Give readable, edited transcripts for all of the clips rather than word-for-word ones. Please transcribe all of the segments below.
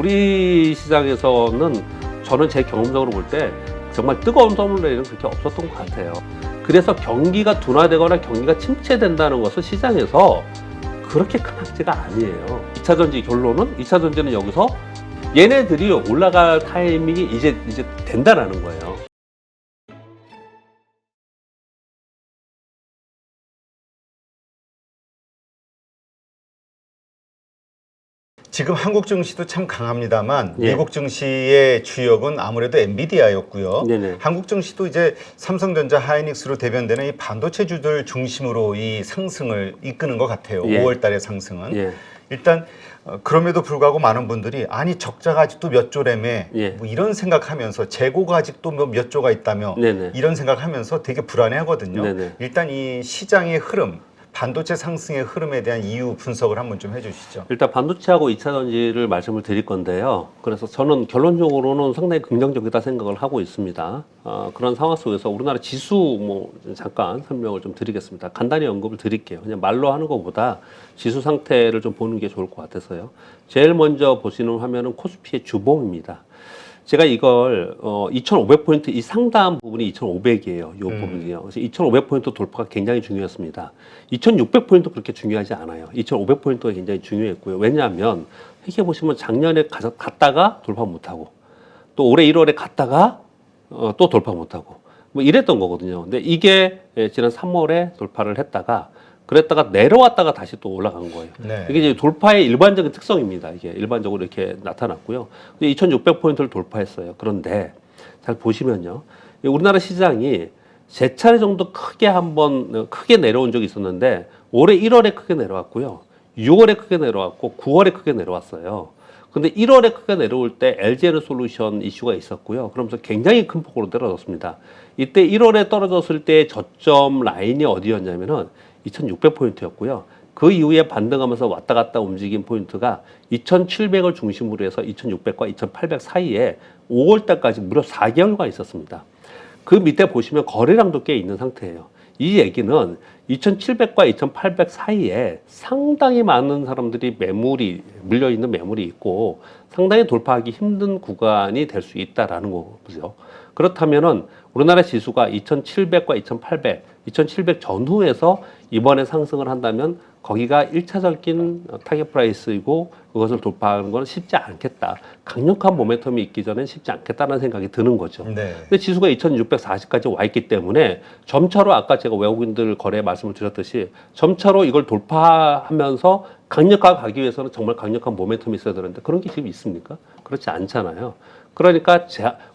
우리 시장에서는 저는 제 경험적으로 볼 때 정말 뜨거운 선물 레일은 그렇게 없었던 것 같아요. 그래서 경기가 둔화되거나 경기가 침체된다는 것은 시장에서 그렇게 큰 악재가 아니에요. 2차전지 결론은 2차전지는 여기서 얘네들이 올라갈 타이밍이 이제 된다라는 거예요. 지금 한국 증시도 참 강합니다만 예. 미국 증시의 주역은 아무래도 엔비디아였고요. 네네. 한국 증시도 이제 삼성전자, 하이닉스로 대변되는 이 반도체주들 중심으로 이 상승을 이끄는 것 같아요. 예. 5월 달의 상승은. 예. 일단 그럼에도 불구하고 많은 분들이 아니 적자가 아직도 몇 조라며 예. 뭐 이런 생각하면서 재고가 아직도 몇 조가 있다며 네네. 이런 생각하면서 되게 불안해하거든요. 네네. 일단 이 시장의 흐름, 반도체 상승의 흐름에 대한 이유 분석을 한번 좀 해주시죠. 일단 반도체하고 2차전지를 말씀을 드릴 건데요. 그래서 저는 결론적으로는 상당히 긍정적이다 생각을 하고 있습니다. 그런 상황 속에서 우리나라 지수 뭐 잠깐 설명을 좀 드리겠습니다. 간단히 언급을 드릴게요. 그냥 말로 하는 것보다 지수 상태를 좀 보는 게 좋을 것 같아서요. 제일 먼저 보시는 화면은 코스피의 주봉입니다. 제가 이걸 2,500포인트 이 상단 부분이 2,500이에요. 이 부분이요. 그래서 2,500포인트 돌파가 굉장히 중요했습니다. 2,600포인트 그렇게 중요하지 않아요. 2,500포인트가 굉장히 중요했고요. 왜냐하면 이렇게 보시면 작년에 갔다가 돌파 못하고 또 올해 1월에 갔다가 또 돌파 못하고 뭐 이랬던 거거든요. 근데 이게 지난 3월에 돌파를 했다가 그랬다가 내려왔다가 다시 또 올라간 거예요. 네. 이게 이제 돌파의 일반적인 특성입니다. 이게 일반적으로 이렇게 나타났고요. 2,600포인트를 돌파했어요. 그런데 잘 보시면요. 우리나라 시장이 세 차례 정도 크게 내려온 적이 있었는데 올해 1월에 크게 내려왔고요. 6월에 크게 내려왔고 9월에 크게 내려왔어요. 근데 1월에 크게 내려올 때 LG에너솔루션 이슈가 있었고요. 그러면서 굉장히 큰 폭으로 떨어졌습니다. 이때 1월에 떨어졌을 때 저점 라인이 어디였냐면은 2,600포인트였고요. 그 이후에 반등하면서 왔다 갔다 움직인 포인트가 2,700을 중심으로 해서 2,600과 2,800 사이에 5월 달까지 무려 4개월간 있었습니다. 그 밑에 보시면 거래량도 꽤 있는 상태예요. 이 얘기는 2,700과 2,800 사이에 상당히 많은 사람들이 물려있는 매물이 있고 상당히 돌파하기 힘든 구간이 될 수 있다라는 거죠. 그렇다면은 우리나라 지수가 2,700과 2,700 전후에서 이번에 상승을 한다면 거기가 1차적인 타겟 프라이스이고 그것을 돌파하는 건 쉽지 않겠다. 강력한 모멘텀이 있기 전엔 쉽지 않겠다는 생각이 드는 거죠. 네. 근데 지수가 2,640까지 와 있기 때문에 점차로 아까 제가 외국인들 거래 말씀을 드렸듯이 점차로 이걸 돌파하면서 강력하게 가기 위해서는 정말 강력한 모멘텀이 있어야 되는데 그런 게 지금 있습니까? 그렇지 않잖아요. 그러니까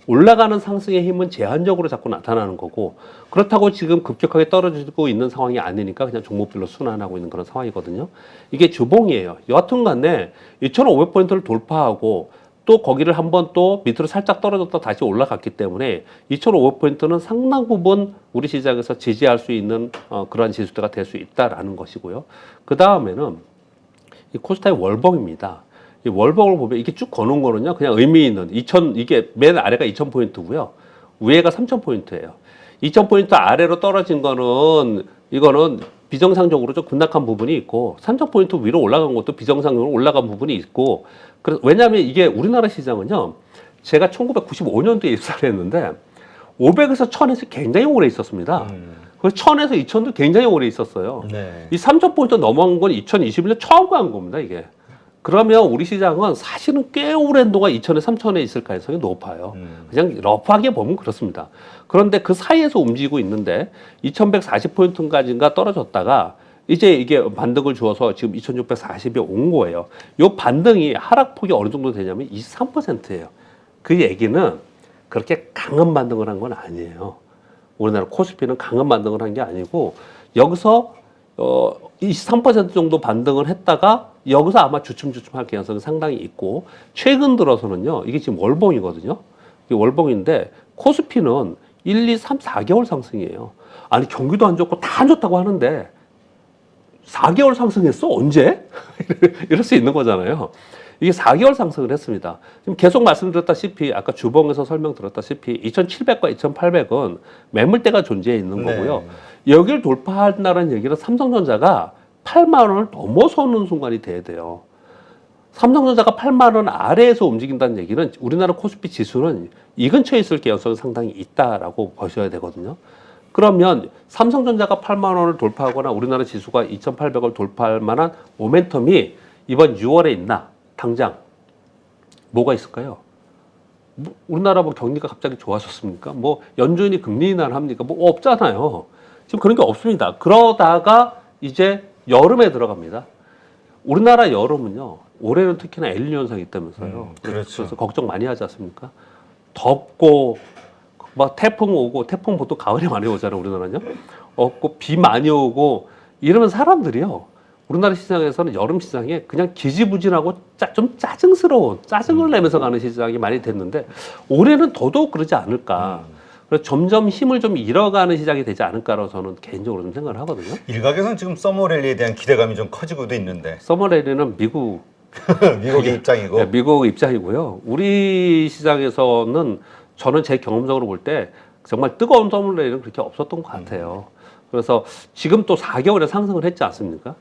올라가는 상승의 힘은 제한적으로 자꾸 나타나는 거고 그렇다고 지금 급격하게 떨어지고 있는 상황이 아니니까 그냥 종목별로 순환하고 있는 그런 상황이거든요. 이게 주봉이에요. 여하튼 간에 2,500포인트를 돌파하고 또 거기를 한번 또 밑으로 살짝 떨어졌다 다시 올라갔기 때문에 2,500포인트는 상당 부분 우리 시장에서 지지할 수 있는 그러한 지수대가 될 수 있다라는 것이고요. 그 다음에는 이 코스닥의 월봉입니다. 이 월봉을 보면 이게 쭉 거는 거는요, 그냥 의미 있는 이게 맨 아래가 2,000포인트고요. 위에가 3,000포인트예요. 2,000포인트 아래로 떨어진 거는 이거는 비정상적으로 좀 급락한 부분이 있고 3,000포인트 위로 올라간 것도 비정상적으로 올라간 부분이 있고 그래서 왜냐하면 이게 우리나라 시장은요, 제가 1995년도에 입사를 했는데 500에서 1000에서 굉장히 오래 있었습니다. 그래서 1000에서 2000도 굉장히 오래 있었어요. 네. 이 3,000포인트 넘어간 건 2021년 처음 간 겁니다, 이게. 그러면 우리 시장은 사실은 꽤 오랜 동안 2,000에 3,000에 있을 가능성이 높아요. 그냥 러프하게 보면 그렇습니다. 그런데 그 사이에서 움직이고 있는데 2,140포인트까지인가 떨어졌다가 이제 이게 반등을 주어서 지금 2,640에 온 거예요. 이 반등이 하락폭이 어느 정도 되냐면 23%예요. 그 얘기는 그렇게 강한 반등을 한 건 아니에요. 우리나라 코스피는 강한 반등을 한 게 아니고 여기서 23% 정도 반등을 했다가 여기서 아마 주춤주춤할 가능성이 상당히 있고 최근 들어서는요, 이게 지금 월봉이거든요. 이게 월봉인데 코스피는 1, 2, 3, 4개월 상승이에요. 아니 경기도 안 좋고 다 안 좋다고 하는데 4개월 상승했어? 언제? 이럴 수 있는 거잖아요. 이게 4개월 상승을 했습니다. 지금 계속 말씀드렸다시피 아까 주봉에서 설명드렸다시피 2,700과 2,800은 매물대가 존재해 있는 거고요. 네. 여기를 돌파한다는 얘기는 삼성전자가 8만 원을 넘어서는 순간이 돼야 돼요. 삼성전자가 8만 원 아래에서 움직인다는 얘기는 우리나라 코스피 지수는 이 근처에 있을 가능성이 상당히 있다라고 보셔야 되거든요. 그러면 삼성전자가 8만 원을 돌파하거나 우리나라 지수가 2,800을 돌파할 만한 모멘텀이 이번 6월에 있나? 당장 뭐가 있을까요? 우리나라 뭐 경기가 갑자기 좋아졌습니까? 뭐 연준이 금리 인하를 합니까? 뭐 없잖아요. 지금 그런 게 없습니다. 그러다가 이제 여름에 들어갑니다. 우리나라 여름은요. 올해는 특히나 엘니뇨 현상이 있다면서요. 그렇죠. 그래서 걱정 많이 하지 않습니까? 덥고 막 태풍 오고 태풍 보통 가을에 많이 오잖아요. 우리나라는요. 없고 비 많이 오고 이러면 사람들이요. 우리나라 시장에서는 여름 시장에 그냥 기지부진하고 좀 짜증스러운 짜증을 내면서 가는 시장이 많이 됐는데 올해는 더더욱 그러지 않을까. 그래서 점점 힘을 좀 잃어가는 시장이 되지 않을까라고 저는 개인적으로 좀 생각을 하거든요. 일각에서는 지금 서머랠리에 대한 기대감이 좀 커지고도 있는데 서머랠리는 미국 미국의 입장이고 네, 미국 입장이고요. 우리 시장에서는 저는 제 경험적으로 볼 때 정말 뜨거운 서머랠리는 그렇게 없었던 것 같아요. 그래서 지금 또 4개월에 상승을 했지 않습니까?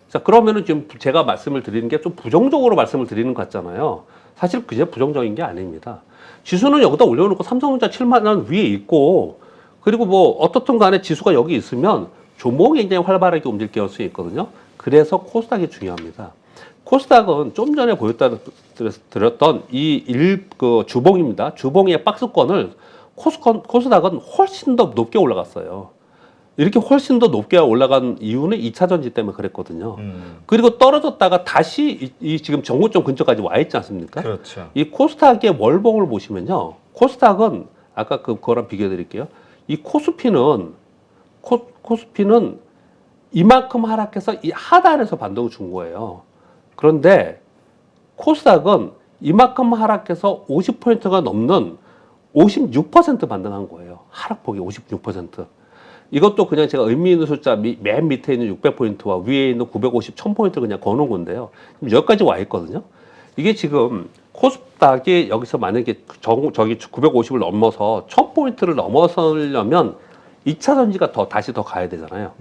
자, 그러면은 지금 제가 말씀을 드리는 게 좀 부정적으로 말씀을 드리는 것 같잖아요. 사실 그게 부정적인 게 아닙니다. 지수는 여기다 올려놓고 삼성전자 7만 원 위에 있고, 그리고 뭐 어떻든 간에 지수가 여기 있으면 종목이 굉장히 활발하게 움직일 가능성이 있거든요. 그래서 코스닥이 중요합니다. 코스닥은 좀 전에 보여드렸던 그 주봉입니다. 주봉의 박스권을 코스닥은 훨씬 더 높게 올라갔어요. 이렇게 훨씬 더 높게 올라간 이유는 2차 전지 때문에 그랬거든요. 그리고 떨어졌다가 다시 이 지금 정고점 근처까지 와 있지 않습니까? 그렇죠. 이 코스닥의 월봉을 보시면요. 코스닥은 아까 그거랑 비교해 드릴게요. 이 코스피는 이만큼 하락해서 이 하단에서 반등을 준 거예요. 그런데 코스닥은 이만큼 하락해서 50%가 넘는 56% 반등한 거예요. 하락폭이 56%. 이것도 그냥 제가 의미 있는 숫자 맨 밑에 있는 600포인트와 위에 있는 950, 1000포인트를 그냥 거놓은 건데요. 지금 여기까지 와 있거든요. 이게 지금 코스닥이 여기서 만약에 저기 950을 넘어서 1000포인트를 넘어서려면 2차 전지가 다시 더 가야 되잖아요.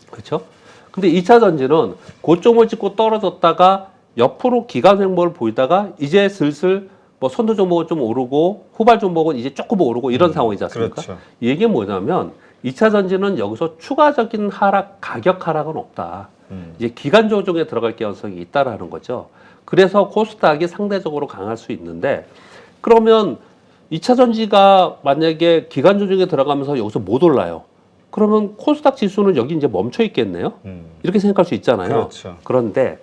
그렇죠? 근데 2차 전지는 고점을 찍고 떨어졌다가 옆으로 기간 횡보를 보이다가 이제 슬슬 뭐 선두 종목은 좀 오르고 후발 종목은 이제 조금 오르고 이런 상황이지 않습니까? 그렇죠. 이 얘기는 뭐냐면 2차 전지는 여기서 추가적인 가격 하락은 없다. 이제 기간 조정에 들어갈 가능성이 있다라는 거죠. 그래서 코스닥이 상대적으로 강할 수 있는데 그러면 2차 전지가 만약에 기간 조정에 들어가면서 여기서 못 올라요. 그러면 코스닥 지수는 여기 이제 멈춰 있겠네요. 이렇게 생각할 수 있잖아요. 그렇죠. 그런데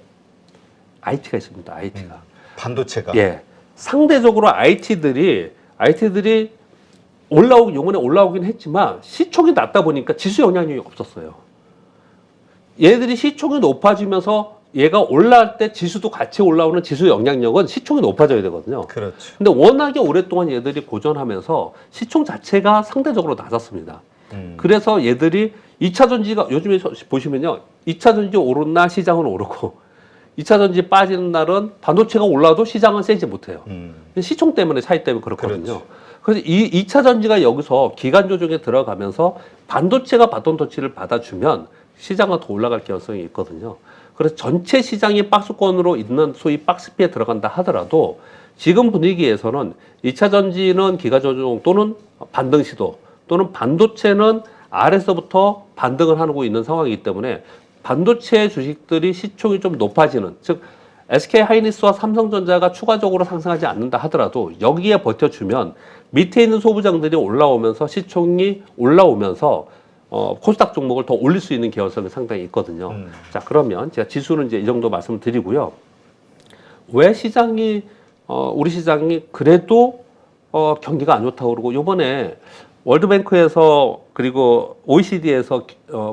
IT가 있습니다. IT가. 반도체가 예. 상대적으로 IT들이 요번에 올라오긴 했지만 시총이 낮다 보니까 지수 영향력이 없었어요. 얘들이 시총이 높아지면서 얘가 올라갈 때 지수도 같이 올라오는 지수 영향력은 시총이 높아져야 되거든요. 그렇죠. 근데 워낙에 오랫동안 얘들이 고전하면서 시총 자체가 상대적으로 낮았습니다. 그래서 얘들이 2차 전지가 요즘에 보시면요. 2차 전지 오른 날 시장은 오르고 2차 전지 빠지는 날은 반도체가 올라도 시장은 세지 못해요. 시총 때문에 차이 때문에 그렇거든요. 그렇지. 그래서 이 2차 전지가 여기서 기간 조정에 들어가면서 반도체가 바톤 터치를 받아주면 시장은 더 올라갈 가능성이 있거든요. 그래서 전체 시장이 박스권으로 있는 소위 박스피에 들어간다 하더라도 지금 분위기에서는 2차 전지는 기간 조정 또는 반등 시도 또는 반도체는 아래서부터 반등을 하고 있는 상황이기 때문에 반도체 주식들이 시총이 좀 높아지는, 즉 SK 하이닉스와 삼성전자가 추가적으로 상승하지 않는다 하더라도 여기에 버텨주면 밑에 있는 소부장들이 올라오면서 시총이 올라오면서 코스닥 종목을 더 올릴 수 있는 개연성이 상당히 있거든요. 자, 그러면 제가 지수는 이제 이 정도 말씀을 드리고요. 왜 시장이 우리 시장이 그래도 경기가 안 좋다고 그러고 요번에 월드뱅크에서 그리고 OECD에서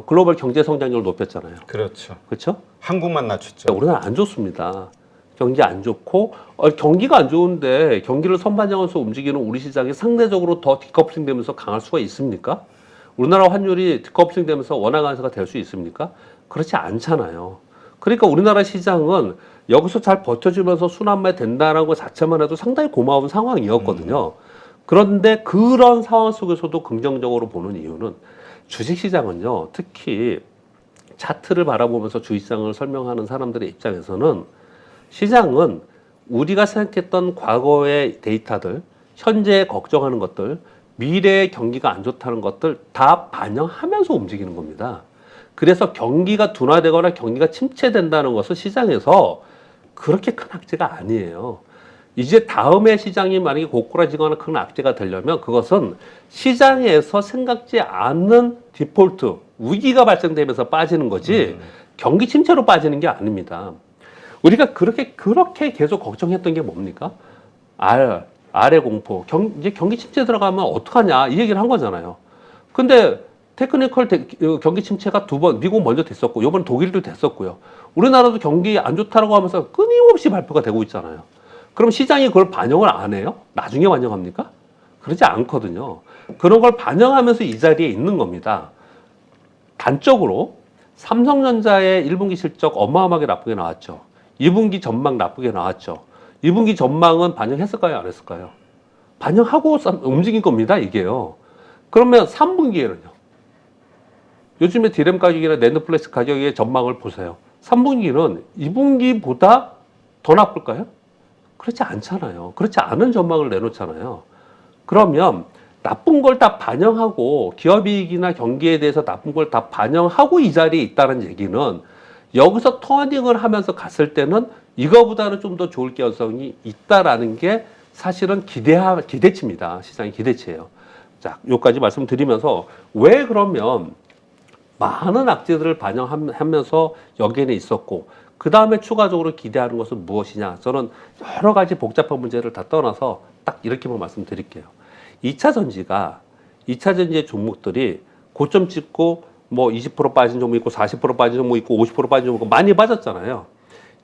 글로벌 경제 성장률을 높였잖아요. 그렇죠. 그렇죠? 한국만 낮췄죠. 우리나라 안 좋습니다. 경기 안 좋고 경기가 안 좋은데 경기를 선반영해서 움직이는 우리 시장이 상대적으로 더 디커플링 되면서 강할 수가 있습니까? 우리나라 환율이 디커플링 되면서 원화 강세가 될 수 있습니까? 그렇지 않잖아요. 그러니까 우리나라 시장은 여기서 잘 버텨주면서 순환매 된다는 것 자체만 해도 상당히 고마운 상황이었거든요. 그런데 그런 상황 속에서도 긍정적으로 보는 이유는 주식시장은요, 특히 차트를 바라보면서 주식시장을 설명하는 사람들의 입장에서는 시장은 우리가 생각했던 과거의 데이터들, 현재 걱정하는 것들, 미래의 경기가 안 좋다는 것들 다 반영하면서 움직이는 겁니다. 그래서 경기가 둔화되거나 경기가 침체된다는 것은 시장에서 그렇게 큰 악재가 아니에요. 이제 다음에 시장이 만약에 고꾸라지거나 큰 악재가 되려면 그것은 시장에서 생각지 않는 디폴트, 위기가 발생되면서 빠지는 거지 경기 침체로 빠지는 게 아닙니다. 우리가 그렇게 계속 걱정했던 게 뭡니까? 아래 공포. 이제 경기 침체 들어가면 어떡하냐 이 얘기를 한 거잖아요. 근데 테크니컬 경기 침체가 2번, 미국 먼저 됐었고, 이번 독일도 됐었고요. 우리나라도 경기 안 좋다라고 하면서 끊임없이 발표가 되고 있잖아요. 그럼 시장이 그걸 반영을 안 해요? 나중에 반영합니까? 그러지 않거든요. 그런 걸 반영하면서 이 자리에 있는 겁니다. 단적으로 삼성전자의 1분기 실적 어마어마하게 나쁘게 나왔죠. 2분기 전망 나쁘게 나왔죠. 2분기 전망은 반영했을까요? 안 했을까요? 반영하고 움직인 겁니다, 이게요. 그러면 3분기에는요? 요즘에 디램 가격이나 낸드 플래시 가격의 전망을 보세요. 3분기는 2분기보다 더 나쁠까요? 그렇지 않잖아요. 그렇지 않은 전망을 내놓잖아요. 그러면 나쁜 걸 다 반영하고 기업이익이나 경기에 대해서 나쁜 걸 다 반영하고 이 자리에 있다는 얘기는 여기서 터닝을 하면서 갔을 때는 이거보다는 좀 더 좋을 가능성이 있다라는 게 사실은 기대치입니다. 시장의 기대치예요. 자, 여기까지 말씀드리면서 왜 그러면 많은 악재들을 반영하면서 여기에는 있었고 그 다음에 추가적으로 기대하는 것은 무엇이냐. 저는 여러 가지 복잡한 문제를 다 떠나서 딱 이렇게만 말씀드릴게요. 2차 전지의 종목들이 고점 찍고 뭐 20% 빠진 종목 있고 40% 빠진 종목 있고 50% 빠진 종목 있고 많이 빠졌잖아요.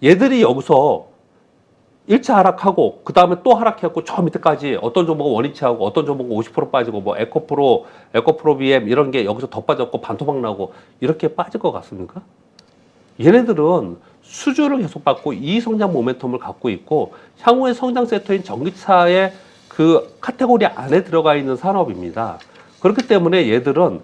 얘들이 여기서 1차 하락하고 그 다음에 또 하락해갖고 저 밑에까지 어떤 종목은 원위치 하고 어떤 종목은 50% 빠지고 뭐 에코프로 BM 이런 게 여기서 더 빠졌고 반토막 나고 이렇게 빠질 것 같습니까? 얘네들은 수주를 계속 받고 이 성장 모멘텀을 갖고 있고 향후의 성장 섹터인 전기차의 그 카테고리 안에 들어가 있는 산업입니다. 그렇기 때문에 얘들은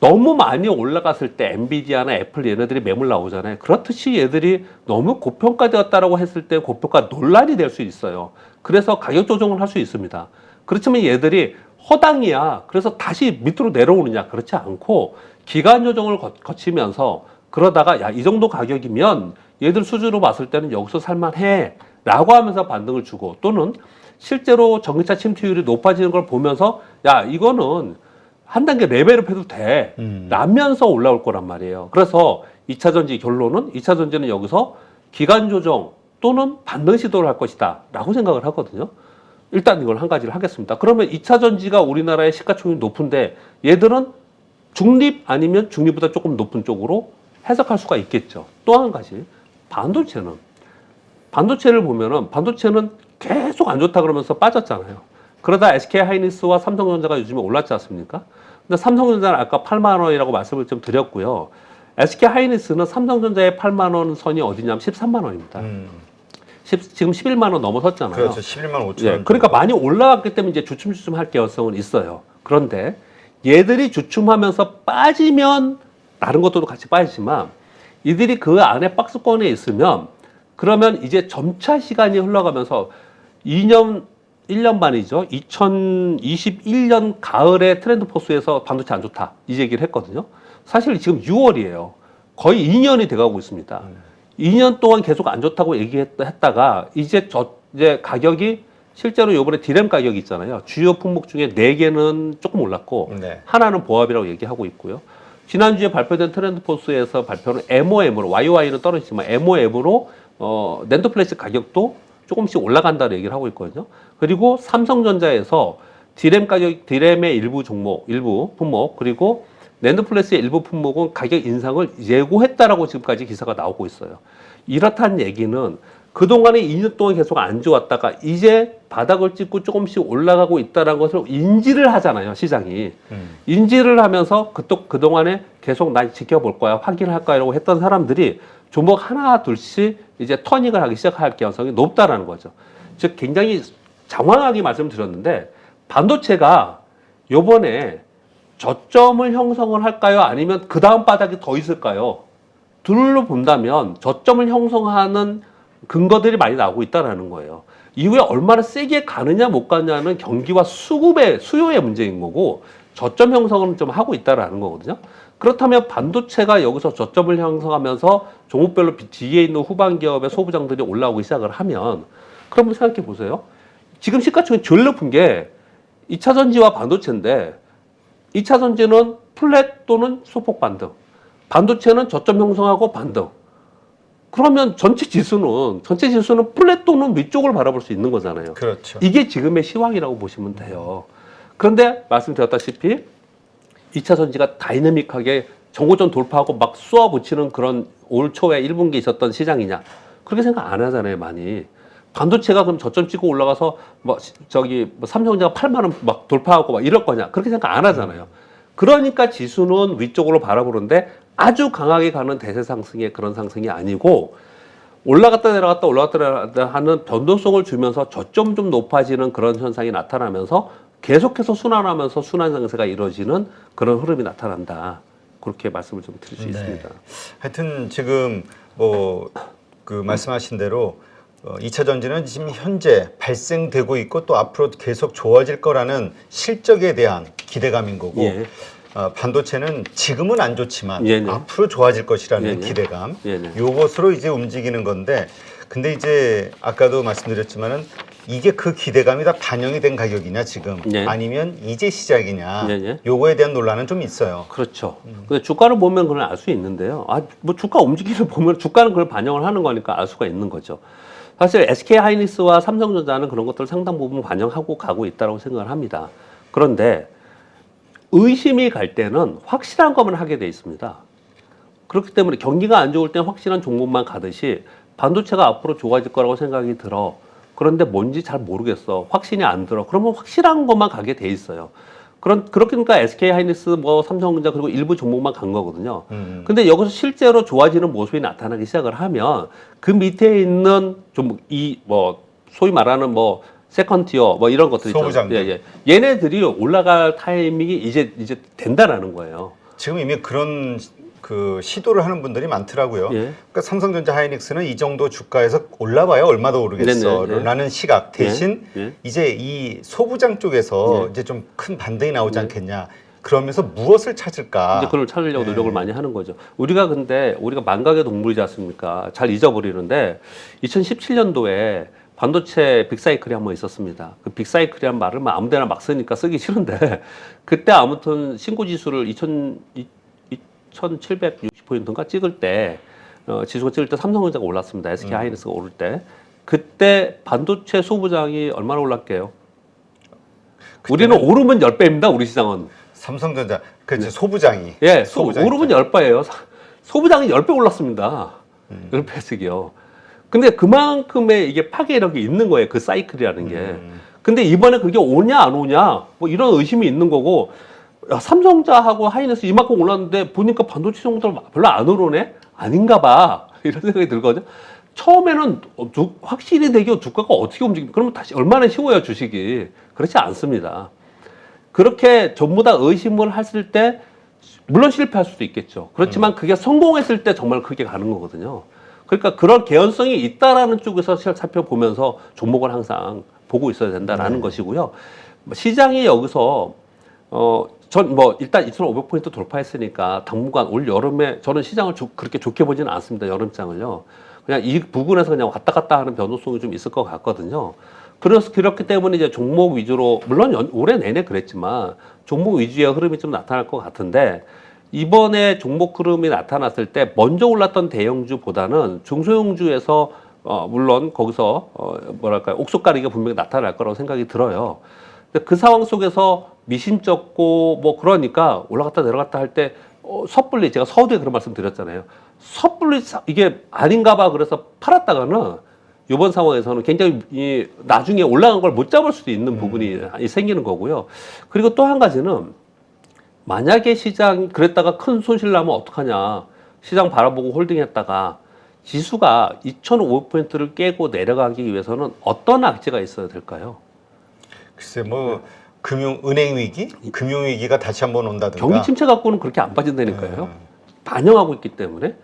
너무 많이 올라갔을 때 엔비디아나 애플 얘네들이 매물 나오잖아요. 그렇듯이 얘들이 너무 고평가되었다라고 했을 때 고평가 논란이 될 수 있어요. 그래서 가격 조정을 할 수 있습니다. 그렇지만 얘들이 허당이야. 그래서 다시 밑으로 내려오느냐? 그렇지 않고 기간 조정을 거치면서 그러다가 야, 이 정도 가격이면 얘들 수주로 봤을 때는 여기서 살만해 라고 하면서 반등을 주고 또는 실제로 전기차 침투율이 높아지는 걸 보면서 야, 이거는 한 단계 레벨업 해도 돼. 라면서 올라올 거란 말이에요. 그래서 2차 전지 결론은 2차 전지는 여기서 기간 조정 또는 반등 시도를 할 것이다. 라고 생각을 하거든요. 일단 이걸 한 가지를 하겠습니다. 그러면 2차 전지가 우리나라의 시가총액이 높은데 얘들은 중립 아니면 중립보다 조금 높은 쪽으로 해석할 수가 있겠죠. 또 한 가지 반도체를 보면은 반도체는 계속 안 좋다 그러면서 빠졌잖아요. 그러다 SK하이닉스와 삼성전자가 요즘에 올랐지 않습니까? 근데 삼성전자는 아까 8만 원이라고 말씀을 좀 드렸고요. SK하이닉스는 삼성전자의 8만 원 선이 어디냐면 13만 원입니다. 지금 11만 원 넘어섰잖아요. 그렇죠. 11만 5천 예, 원. 그러니까 많이 올라갔기 때문에 이제 주춤주춤 할 가능성은 있어요. 그런데 얘들이 주춤하면서 빠지면 다른 것들도 같이 빠지지만 이들이 그 안에 박스권에 있으면 그러면 이제 점차 시간이 흘러가면서 1년 반이죠. 2021년 가을에 트렌드 포스에서 반도체 안 좋다. 이 얘기를 했거든요. 사실 지금 6월이에요. 거의 2년이 돼가고 있습니다. 2년 동안 계속 안 좋다고 얘기했다가 이제 가격이 실제로 이번에 디램 가격이 있잖아요. 주요 품목 중에 4개는 조금 올랐고 네. 하나는 보합이라고 얘기하고 있고요. 지난주에 발표된 트렌드 포스에서 발표는 MOM으로 YOY는 떨어지지만 MOM으로 낸드 플래시 가격도 조금씩 올라간다는 얘기를 하고 있거든요. 그리고 삼성전자에서 디램의 일부 품목, 그리고 낸드 플래시의 일부 품목은 가격 인상을 예고했다라고 지금까지 기사가 나오고 있어요. 이렇다는 얘기는 그동안에 2년 동안 계속 안 좋았다가 이제 바닥을 찍고 조금씩 올라가고 있다는 것을 인지를 하잖아요, 시장이. 인지를 하면서 그동안에 계속 난 지켜볼 거야, 확인할 거야, 라고 했던 사람들이 종목 하나, 둘씩 이제 터닝을 하기 시작할 가능성이 높다라는 거죠. 즉, 굉장히 장황하게 말씀드렸는데, 반도체가 요번에 저점을 형성을 할까요? 아니면 그 다음 바닥이 더 있을까요? 둘로 본다면 저점을 형성하는 근거들이 많이 나오고 있다라는 거예요. 이후에 얼마나 세게 가느냐 못 가느냐는 경기와 수요의 문제인 거고 저점 형성은 좀 하고 있다라는 거거든요. 그렇다면 반도체가 여기서 저점을 형성하면서 종목별로 뒤에 있는 후반 기업의 소부장들이 올라오기 시작을 하면 그러면 생각해 보세요. 지금 시가총이 제일 높은 게 2차 전지와 반도체인데 2차 전지는 플랫 또는 소폭 반등, 반도체는 저점 형성하고 반등. 그러면 전체 지수는 플랫 또는 위쪽을 바라볼 수 있는 거잖아요. 그렇죠. 이게 지금의 시황이라고 보시면 돼요. 그런데 말씀드렸다시피 2차 전지가 다이내믹하게 정고점 돌파하고 막 쏘아붙이는 그런 올 초에 1분기 있었던 시장이냐? 그렇게 생각 안 하잖아요, 많이. 반도체가 그럼 저점 찍고 올라가서 뭐 삼성전자가 8만 원 막 돌파하고 막 이럴 거냐? 그렇게 생각 안 하잖아요. 그러니까 지수는 위쪽으로 바라보는데 아주 강하게 가는 대세 상승의 그런 상승이 아니고 올라갔다 내려갔다 하는 변동성을 주면서 저점 좀 높아지는 그런 현상이 나타나면서 계속해서 순환하면서 순환 상승가 이루어지는 그런 흐름이 나타난다. 그렇게 말씀을 좀 드릴 수 있습니다. 하여튼 지금 뭐 그 말씀하신 대로 2차 전지는 지금 현재 발생되고 있고 또 앞으로 계속 좋아질 거라는 실적에 대한 기대감인 거고 예. 반도체는 지금은 안 좋지만 네네. 앞으로 좋아질 것이라는 네네. 기대감 네네. 요것으로 이제 움직이는 건데 근데 이제 아까도 말씀드렸지만은 이게 그 기대감이 다 반영이 된 가격이냐 지금 네. 아니면 이제 시작이냐 네네. 요거에 대한 논란은 좀 있어요. 그렇죠. 근데 주가를 보면 그걸 알 수 있는데요. 뭐 주가 움직임을 보면 주가는 그걸 반영을 하는 거니까 알 수가 있는 거죠. 사실 SK 하이닉스와 삼성전자는 그런 것들을 상당 부분 반영하고 가고 있다고 생각을 합니다. 그런데 의심이 갈 때는 확실한 것만 하게 돼 있습니다. 그렇기 때문에 경기가 안 좋을 때는 확실한 종목만 가듯이 반도체가 앞으로 좋아질 거라고 생각이 들어. 그런데 뭔지 잘 모르겠어. 확신이 안 들어. 그러면 확실한 것만 가게 돼 있어요. 그러니까 SK 하이닉스, 뭐 삼성전자 그리고 일부 종목만 간 거거든요. 근데 여기서 실제로 좋아지는 모습이 나타나기 시작을 하면 그 밑에 있는 종목 소위 말하는 세컨티어 이런 것들 있죠. 소부장들. 얘네들이 올라갈 타이밍이 이제 된다라는 거예요. 지금 이미 그런 그 시도를 하는 분들이 많더라고요. 예. 그러니까 삼성전자 하이닉스는 이 정도 주가에서 올라봐야 얼마도 오르겠어 네네, 예. 라는 시각 대신 예. 이제 이 소부장 쪽에서 예. 이제 좀 큰 반등이 나오지 않겠냐. 그러면서 무엇을 찾을까? 이제 그걸 찾으려고 네. 노력을 많이 하는 거죠. 우리가 만각의 동물이지 않습니까? 잘 잊어버리는데 2017년도에 반도체 빅사이클이 한번 있었습니다. 그 빅사이클이란 말을 아무데나 막 쓰니까 쓰기 싫은데 그때 아무튼 신고 지수를 2,760포인트인가 찍을 때 지수가 찍을 때 삼성전자가 올랐습니다. SK 하이닉스가 오를 때 그때 반도체 소부장이 얼마나 올랐게요? 우리는 오르면 10배입니다. 우리 시장은. 삼성전자 그렇지 소부장이 예, 소부장 오르면 10배예요. 소부장이 10배 올랐습니다. 10배씩이요. 근데 그만큼의 이게 파괴력이 있는 거예요. 그 사이클이라는 게. 근데 이번에 그게 오냐 안 오냐 이런 의심이 있는 거고 야, 삼성전자하고 하이닉스 이만큼 올랐는데 보니까 반도체 종목들 별로 안 오르네? 아닌가 봐. 이런 생각이 들거든요. 처음에는 확실히 되게 주가가 어떻게 움직이는 그러면 다시 얼마나 쉬워요 주식이. 그렇지 않습니다. 그렇게 전부 다 의심을 했을 때 물론 실패할 수도 있겠죠. 그렇지만 그게 성공했을 때 정말 크게 가는 거거든요. 그러니까 그런 개연성이 있다라는 쪽에서 살펴보면서 종목을 항상 보고 있어야 된다라는 것이고요. 시장이 여기서 일단 2,500포인트 돌파했으니까 당분간 올 여름에 저는 시장을 그렇게 좋게 보지는 않습니다. 여름장을요. 그냥 이 부분에서 그냥 왔다 갔다 하는 변동성이 좀 있을 것 같거든요. 그래서 그렇기 때문에 이제 종목 위주로 물론 올해 내내 그랬지만 종목 위주의 흐름이 좀 나타날 것 같은데 이번에 종목 흐름이 나타났을 때 먼저 올랐던 대형주보다는 중소형주에서 물론 거기서 옥석가리기가 분명히 나타날 거라고 생각이 들어요. 근데 그 상황 속에서 미심쩍고 그러니까 올라갔다 내려갔다 할 때 섣불리 제가 서두에 그런 말씀 드렸잖아요. 섣불리 이게 아닌가 봐 그래서 팔았다가는 이번 상황에서는 굉장히 나중에 올라간 걸 못 잡을 수도 있는 부분이 생기는 거고요. 그리고 또 한 가지는 만약에 시장 그랬다가 큰 손실 나면 어떡하냐. 시장 바라보고 홀딩했다가 지수가 2,500포인트를 깨고 내려가기 위해서는 어떤 악재가 있어야 될까요? 글쎄 은행 위기? 금융 위기가 다시 한번 온다든가 경기 침체 갖고는 그렇게 안 빠진다니까요. 반영하고 있기 때문에.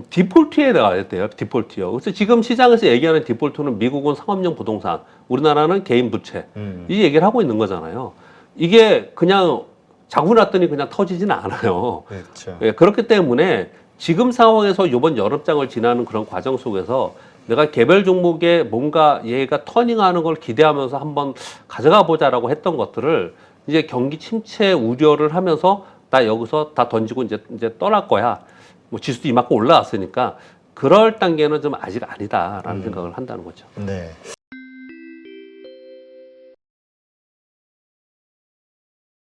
디폴트에 나가야 돼요. 디폴트요. 그래서 지금 시장에서 얘기하는 디폴트는 미국은 상업용 부동산, 우리나라는 개인 부채 이 얘기를 하고 있는 거잖아요. 이게 그냥 자고 났더니 그냥 터지지는 않아요. 그렇죠. 예, 그렇기 때문에 지금 상황에서 이번 여름장을 지나는 그런 과정 속에서 내가 개별 종목에 뭔가 얘가 터닝하는 걸 기대하면서 한번 가져가 보자라고 했던 것들을 이제 경기 침체 우려를 하면서 나 여기서 다 던지고 이제 떠날 거야. 뭐 지수도 이만큼 올라왔으니까 그럴 단계는 좀 아직 아니다라는 생각을 한다는 거죠. 네.